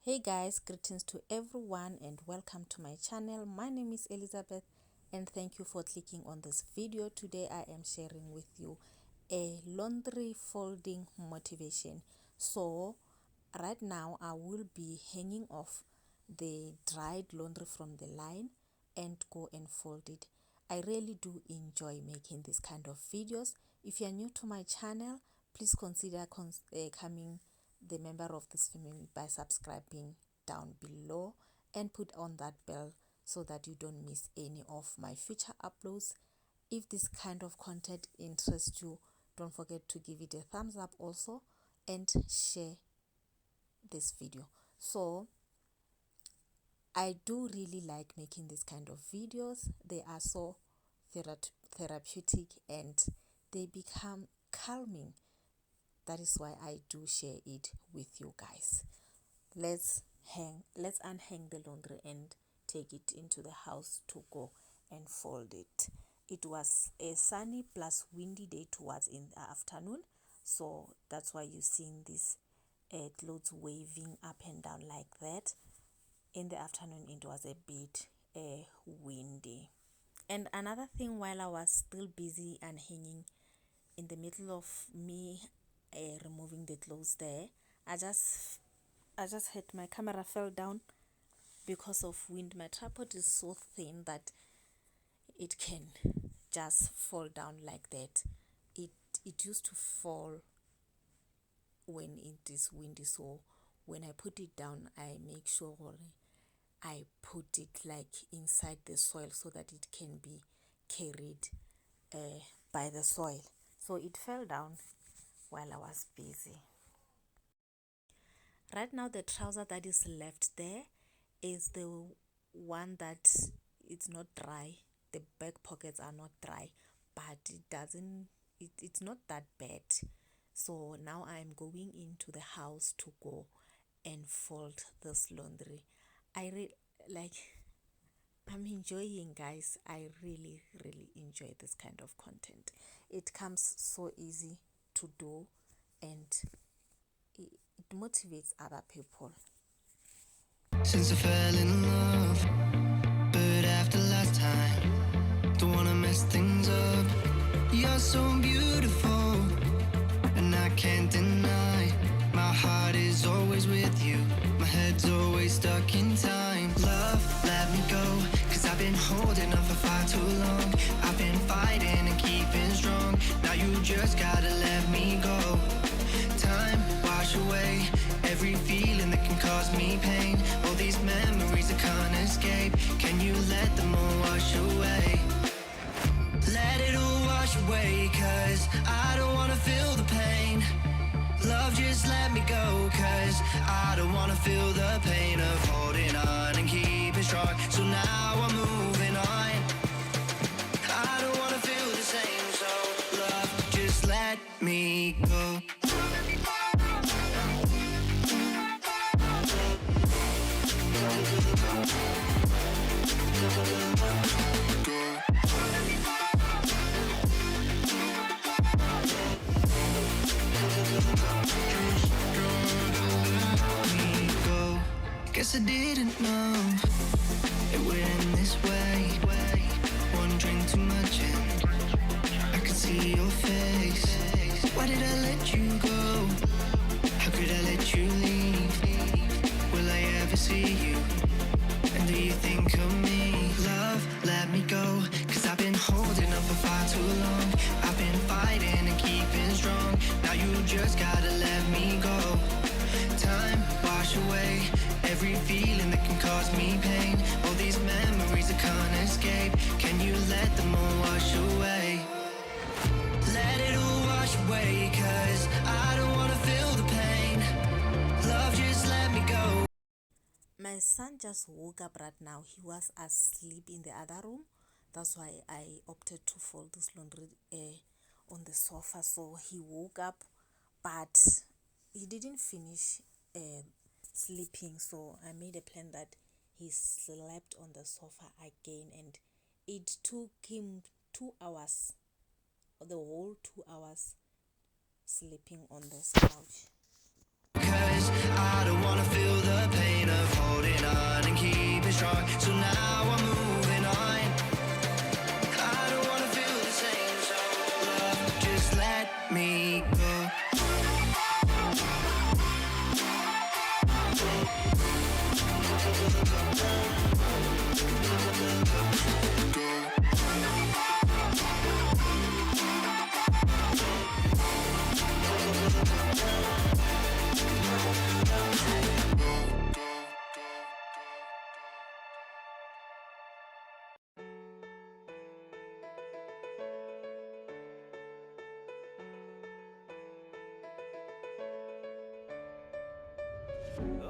Hey guys, greetings to everyone and welcome to my channel. My name is Elizabeth and thank you for clicking on this video. Today I am sharing with you a laundry folding motivation. So right now I will be hanging off the dried laundry from the line and go and fold it. I really do enjoy making this kind of videos. If you are new to my channel, please consider coming the member of this family by subscribing down below and put on that bell so that you don't miss any of my future uploads. If this kind of content interests you, don't forget to give it a thumbs up also and share this video. So I do really like making this kind of videos. They are so therapeutic and they become calming. That is why I do share it with you guys. Let's unhang the laundry and take it into the house to go and fold it. It was a sunny plus windy day towards in the afternoon, so that's why you're seeing these clothes waving up and down like that. In the afternoon it was a bit windy. And another thing, while I was still busy and hanging, in the middle of me removing the clothes there, I just had my camera fell down because of wind. My tripod is so thin that it can just fall down like that. It used to fall when it is windy, so when I put it down I make sure I put it like inside the soil so that it can be carried by the soil. So it fell down while I was busy. Right now the trouser that is left there is the one that it's not dry. The back pockets are not dry, but it's not that bad. So now I'm going into the house to go and fold this laundry. I'm enjoying, guys. I really enjoy this kind of content. It comes so easy to do and it motivates other people. Since I fell in love, but after last time, don't wanna mess things up. You're so beautiful, and I can't deny. My heart is always with you, my head's always stuck in time. Love, let me go, cause I've been holding on for far too long. I've been fighting and keeping strong, now you just gotta let me go. Time, wash away every feeling that can cause me pain. All these memories I can't escape, can you let them all wash away? Let it all wash away, cause I don't wanna feel the pain. Love, just let me go, cause I don't wanna feel the pain of holding on and keeping strong. So now I'm moving on, I don't wanna feel the same. So love, just let me go. Guess I didn't know it would end this way. One drink too much and I could see your face. Why did I let you go? How could I let you leave? Will I ever see you? And do you think of me? Love, let me go, cause I've been holding on for far too long. I've been fighting and keeping strong, now you just gotta let me go. Time, wash away every feeling that can cause me pain. All these memories I can't escape, can you let them all wash away? Let it all wash away, cause I don't wanna feel the pain. Love, just let me go. My son just woke up right now. He was asleep in the other room. That's why I opted to fold this laundry on the sofa. So he woke up, but he didn't finish sleeping. So I made a plan that he slept on the sofa again, and it took him 2 hours, the whole 2 hours sleeping on this couch. Cause I don't wanna feel the pain pain of holding on and keeping strong. So now I'm moving on. I don't wanna feel the same, so love, just let me go.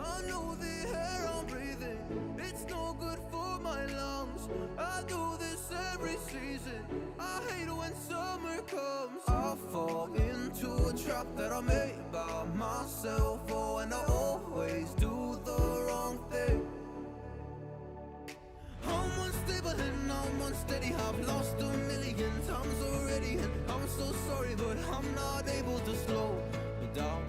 I know the air I'm breathing, it's no good for my lungs. I do this every season, I hate when summer comes. I fall into a trap that I made by myself. Oh, and I always do the wrong thing. I'm unstable and I'm unsteady, I've lost a million times already, and I'm so sorry, but I'm not able to slow down.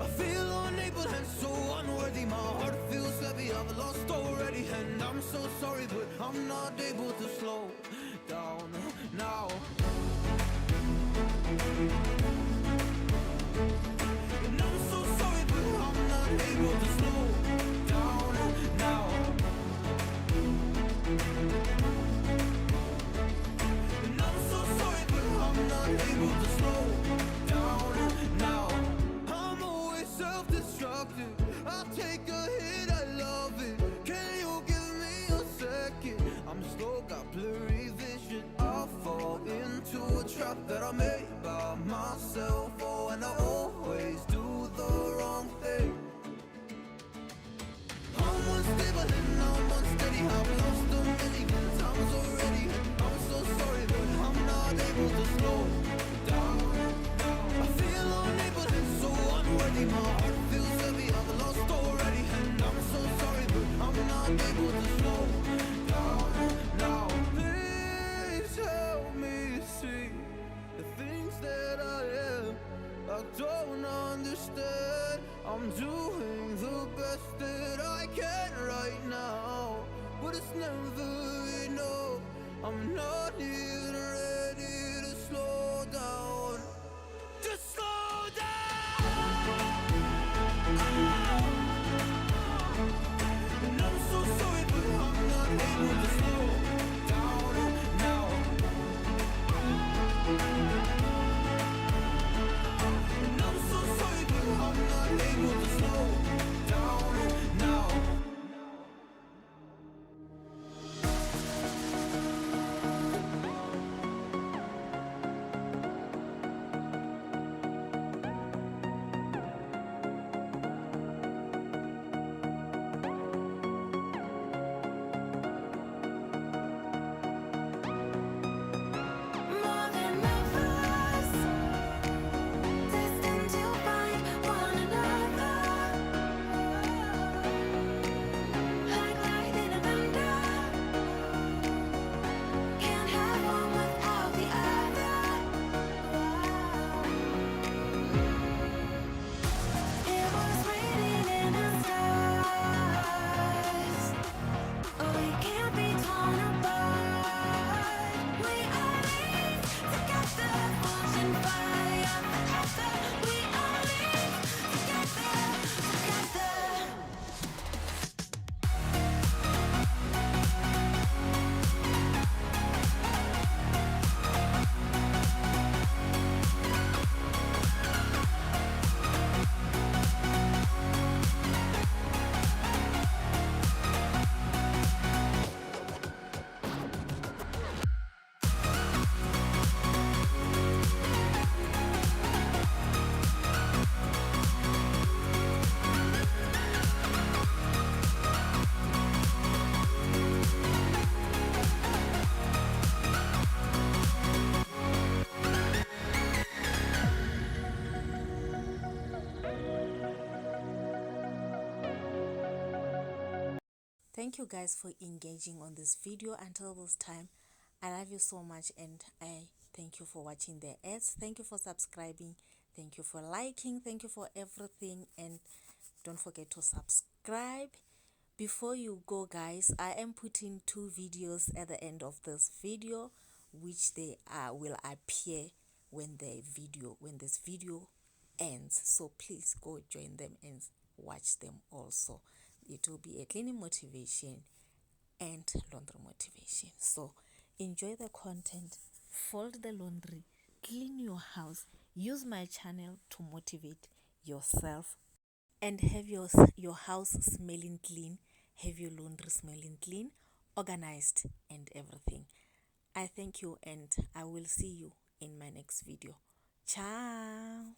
I feel unable and so unworthy, my heart feels heavy, I've lost already, and I'm so sorry, but I'm not able to slow down now. And I'm so sorry, but I'm not able to slow down now. And I'm so sorry, but I'm not able to slow down now. I'm always self-destructive, I take a hit, I love it. Can you give me a second? I'm slow, got blurry vision. I fall into a trap that I made by myself. Oh, and I always do the wrong thing. I'm unstable and I'm unsteady, I've lost a million times already, and I'm so sorry, but I'm not able to slow down. I feel unable and so unworthy, my heart feels heavy, I've lost already, and I'm so sorry, but I'm not able to slow down now. Please help me see the things that I am, I don't understand. I'm doing the best that I can right now, but it's never enough. I'm not even ready to slow down. Just slow down. And I'm so sorry, but I'm not able to slow down now. And I'm so sorry, but I'm not able to slow down now. More than lovers, destined to find one another, like lightning and thunder. Can't have one without the other. It was written in the stars. Oh, we can't be torn apart. We are linked together, forging fire forever. We are linked together, together. Thank you guys for engaging on this video until this time. I love you so much, and I thank you for watching the ads. Thank you for subscribing, thank you for liking, thank you for everything, and don't forget to subscribe. Before you go, guys, I am putting 2 videos at the end of this video, which they will appear when this video ends. So please go join them and watch them also. It will be a cleaning motivation and laundry motivation. So enjoy the content, fold the laundry, clean your house, use my channel to motivate yourself, and have your house smelling clean, have your laundry smelling clean, organized, and everything. I thank you, and I will see you in my next video. Ciao.